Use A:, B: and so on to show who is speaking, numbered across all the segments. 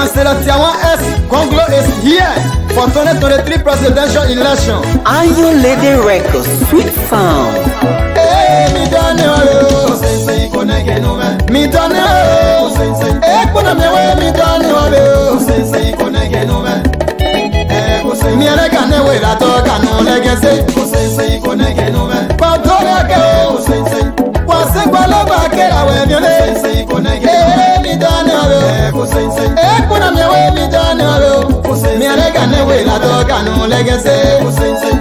A: Councillor Tiawan Gongloe is here for 2023 presidential election.
B: Iron Lady Records, sweet sound.
A: Hey, me done it, sensei konege no man. Me done it, sensei. Hey, kuna mewe me done it, sensei konege no man. Hey, sensei. Me ane kane we la to kanu legese, sensei konege no man. Patora ke, sensei. Wase kwa loba ke la we mione, sensei konege. Hey, me done it, sensei. Hey, kuna mewe me done it, me ane kane we la to kanu legese, sensei.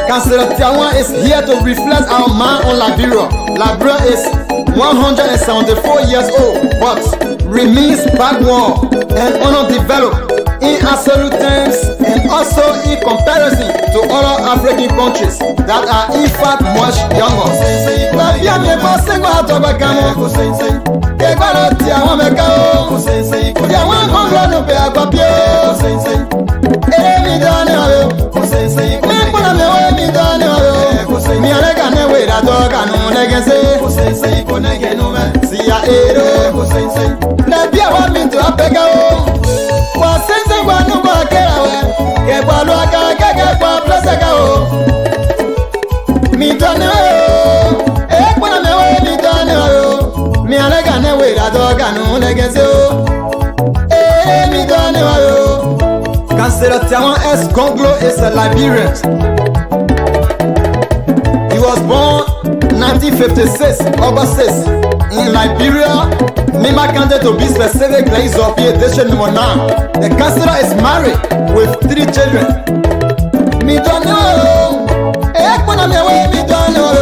A: Councillor Tiawan is here to reflect our man on Liberia. Liberia is 174 years old, but remains backward and underdeveloped in absolute terms and also in comparison to other African countries that are in fact much younger. Councillor Tiawan Gongloe is a Liberian. He was born 1956, August 6, in Liberia. Member candidate to be specific, he's of edition number 9. The councillor is married with 3 children. Me don't know. Me don't know.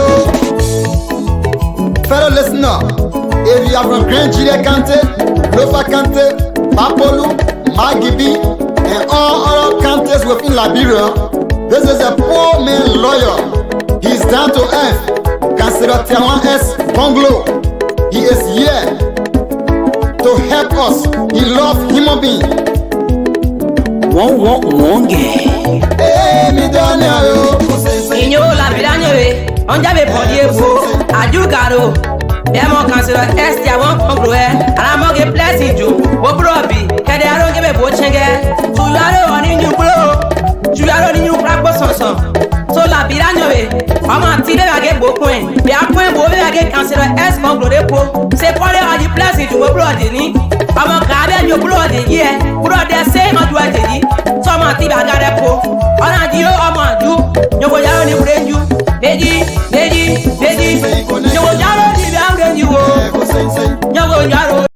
A: Fellow listener, if you are from Grand Gile Kante, Lofa Kante, Papolu, Magibi, and all other counties within Liberia, this is a poor man lawyer. He is down to earth. Councillor Tiawan Gongloe. He is here to help us. He loves human beings. Hey, me don't know.
C: Inyo Liberia nyewe, onja be podiebo, adugaro. Demo Councillor Tiawan Gongloe, alamoge blessing ju, obrobi, kede aroge be bochenge, tuyaro oni nyubulo, tuyaro ni nyubragbo sonson. So Liberia nyewe, ama tide bage bokwen, be akwen bo bage Councillor Gongloe po, se pole adi blessing ju obrodi ni, ama kabe ni obrodi ye, brode se ma duwa dedi, so ma tibe agare po, ona dio ama du, nyobo yaro ni brenju, dedi, nyobo yaro ni brenju wo, nyobo yaro.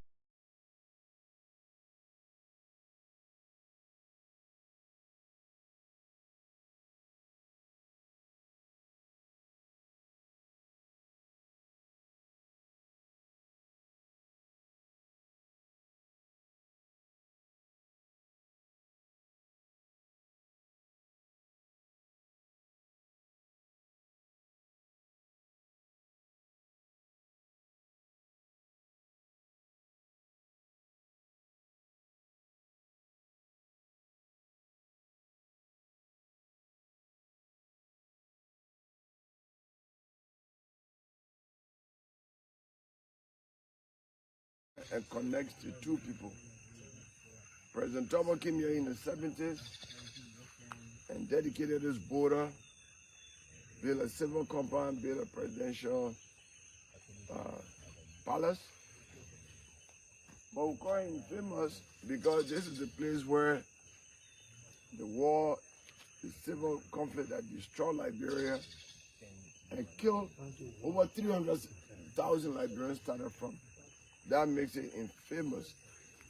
D: And connects to 2 people. President Tomo came here in the 70s and dedicated this border, built a civil compound, built a presidential palace. But we call him famous because this is the place where the war, the civil conflict that destroyed Liberia and killed over 300,000 Liberians started from. That makes it infamous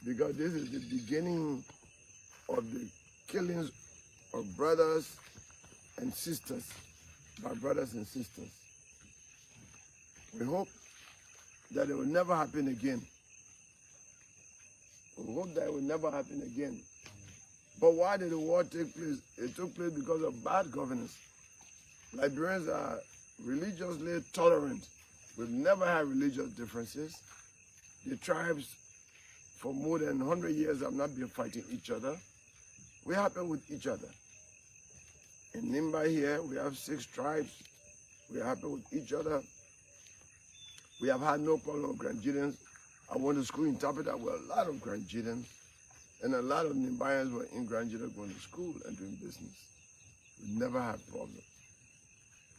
D: because this is the beginning of the killings of brothers and sisters, by brothers and sisters. We hope that it will never happen again. We hope that it will never happen again. But why did the war take place? It took place because of bad governance. Liberians are religiously tolerant. We've never had religious differences. The tribes for more than 100 years have not been fighting each other. We're happy with each other. In Nimba here, we have 6 tribes. We're happy with each other. We have had no problem with Granjidans. I went to school in Tapita with a lot of Granjidans. And a lot of Nigerians were in graduate going to school and doing business. We never had problems.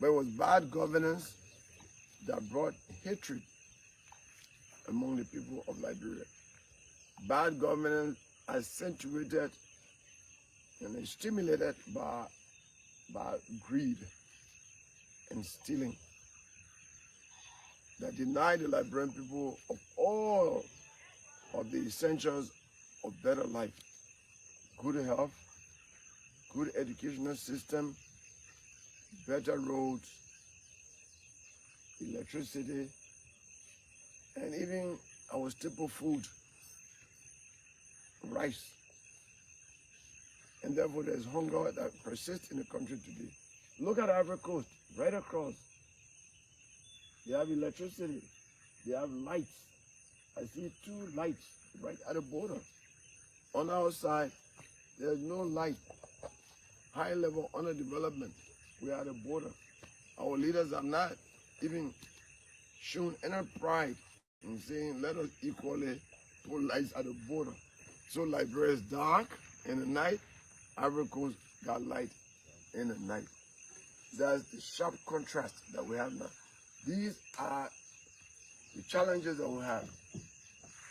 D: But it was bad governance that brought hatred among the people of Liberia. Bad governance accentuated and stimulated by greed and stealing that denied the Liberian people of all of the essentials of better life. Good health, good educational system, better roads, electricity, and even our staple food, rice. And therefore there's hunger that persists in the country today. Look at Ivory Coast, right across. They have electricity, they have lights. I see 2 lights right at the border. On our side, there's no light. High level underdevelopment. We are at the border. Our leaders are not even shown any pride in saying, let us equally put lights at the border. So Liberia is dark in the night, Ivory Coast got light in the night. That's the sharp contrast that we have now. These are the challenges that we have.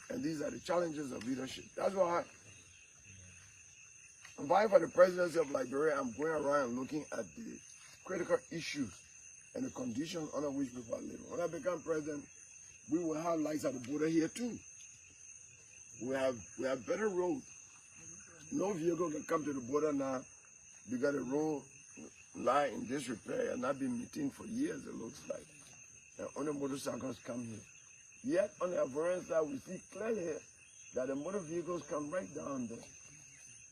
D: And these are the challenges of leadership. That's why I'm vying for the presidency of Liberia. I'm going around looking at the critical issues and the conditions under which people are living. When I become president, we will have lights at the border here too. We have better roads. No vehicle can come to the border now because the road lie in disrepair and not been maintained for years, it looks like. And only motorcycles come here. Yet on the Ivorian side, we see clearly that the motor vehicles come right down there.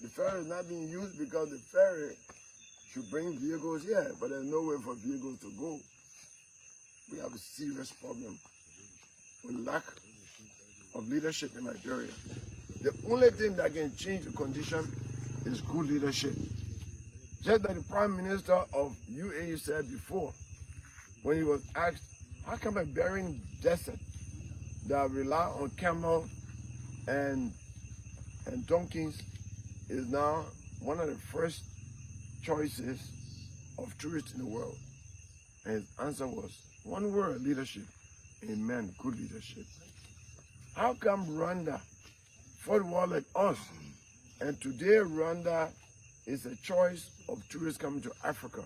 D: The ferry is not being used because the ferry should bring vehicles here, but there's no way for vehicles to go. We have a serious problem with lack of leadership in Liberia. The only thing that can change the condition is good leadership. Just like the Prime Minister of UAE said before, when he was asked, how come a barren desert that rely on camel and donkeys is now one of the first choices of tourists in the world? And his answer was, one word, leadership. Amen, good leadership. How come Rwanda fought war like us, and today Rwanda is a choice of tourists coming to Africa?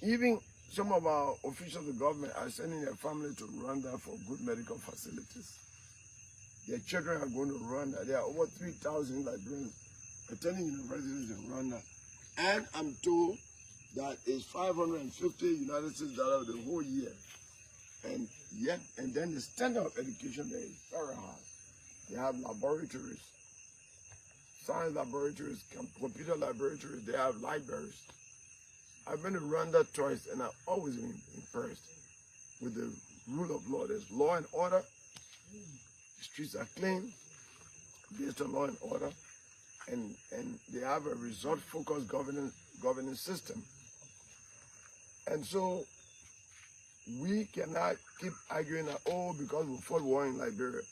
D: Even some of our officials of the government are sending their family to Rwanda for good medical facilities. Their children are going to Rwanda. There are over 3,000 Liberians attending universities in Rwanda. And I'm told that it's $550 United States dollars the whole year. And then the standard of education there is very high. They have laboratories, science laboratories, computer laboratories, they have libraries. I've been to Rwanda twice and I've always been impressed with the rule of law. There's law and order. The streets are clean, based on law and order. And they have a result-focused governance system. And so we cannot keep arguing that, oh, because we fought war in Liberia.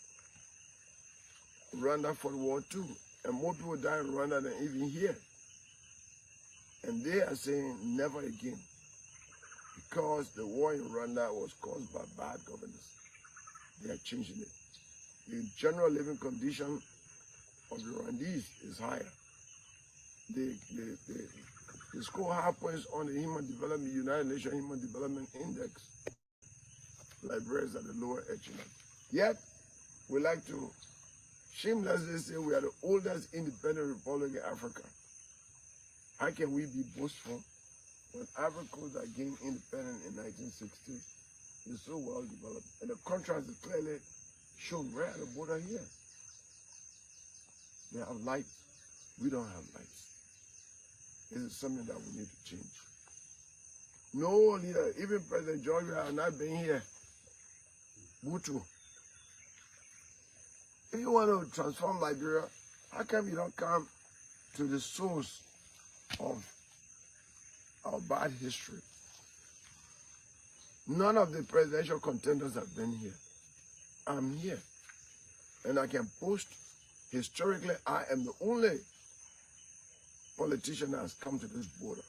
D: Rwanda fought war too. And more people die in Rwanda than even here. And they are saying never again. Because the war in Rwanda was caused by bad governance. They are changing it. The general living condition of the Rwandese is higher. They score high points on the United Nations Human Development Index. Liberia is at the lower echelon. Yet, we like to shamelessly say we are the oldest independent republic in Africa. How can we be boastful when Ivory Coast that gained independence in 1960 is so well developed? And the contrast is clearly shown right at the border here. They have lights. We don't have lights. This is something that we need to change. No leader, even President George, has not been here. Butuo. If you want to transform Liberia, how come you don't come to the source of our bad history? None of the presidential contenders have been here. I'm here. And I can boast historically, I am the only politician that has come to this border.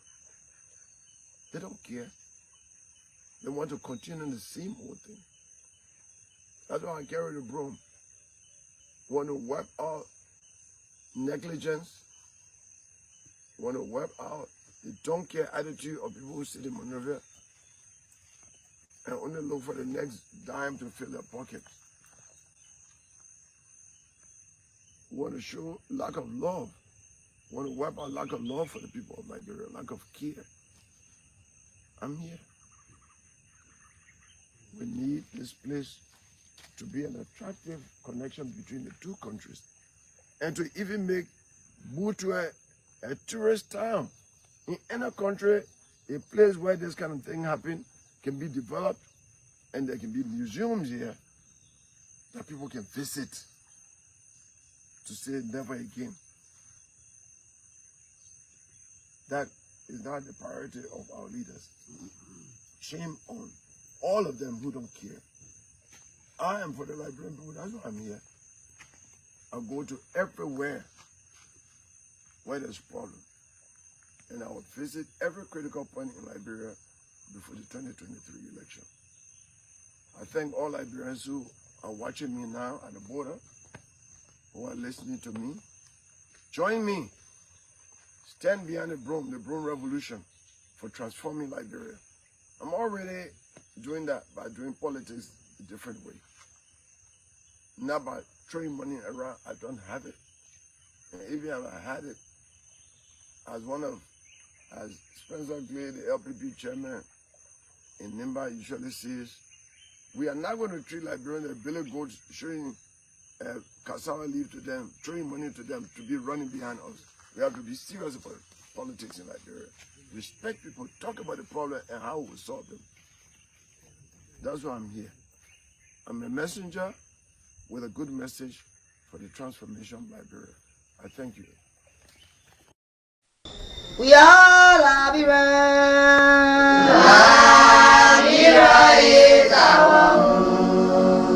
D: They don't care. They want to continue the same old thing. That's why I carry the broom. Want to wipe out negligence. Want to wipe out the don't care attitude of people who sit in Monrovia and only look for the next dime to fill their pockets. Want to show lack of love. Want to wipe out lack of love for the people of Liberia, lack of care. I'm here. We need this place to be an attractive connection between the two countries and to even make Butuo a tourist town. In any country, a place where this kind of thing happen can be developed and there can be museums here that people can visit to say never again. That is not the priority of our leaders. Shame on all of them who don't care. I am for the Liberian people, that's why I'm here. I go to everywhere where there's problem. And I will visit every critical point in Liberia before the 2023 election. I thank all Liberians who are watching me now at the border, who are listening to me. Join me. Stand behind the broom revolution for transforming Liberia. I'm already doing that by doing politics a different way. Not by throwing money around, I don't have it. And even if I had it, as Spencer Cllr, the LPP chairman in Nimba usually says, we are not going to treat Liberians as billy goats, showing cassava leaf to them, throwing money to them to be running behind us. We have to be serious about politics in Liberia. Respect people, talk about the problem and how we solve them. That's why I'm here. I'm a messenger with a good message for the transformation of Liberia. I thank you.
A: We are Aspirant. Aspirant is our home.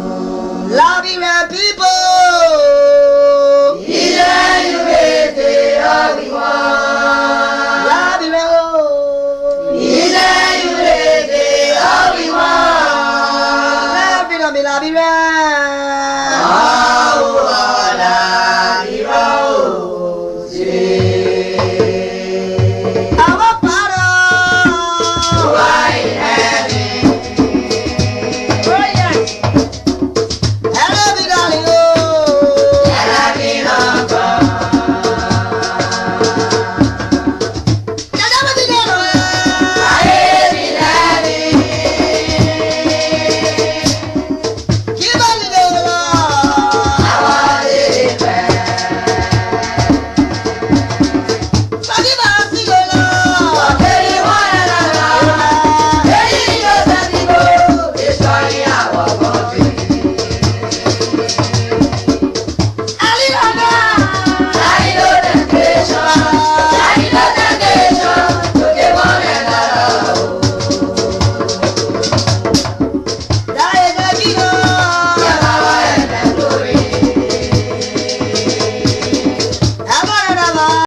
A: Aspirant people. Aspirant.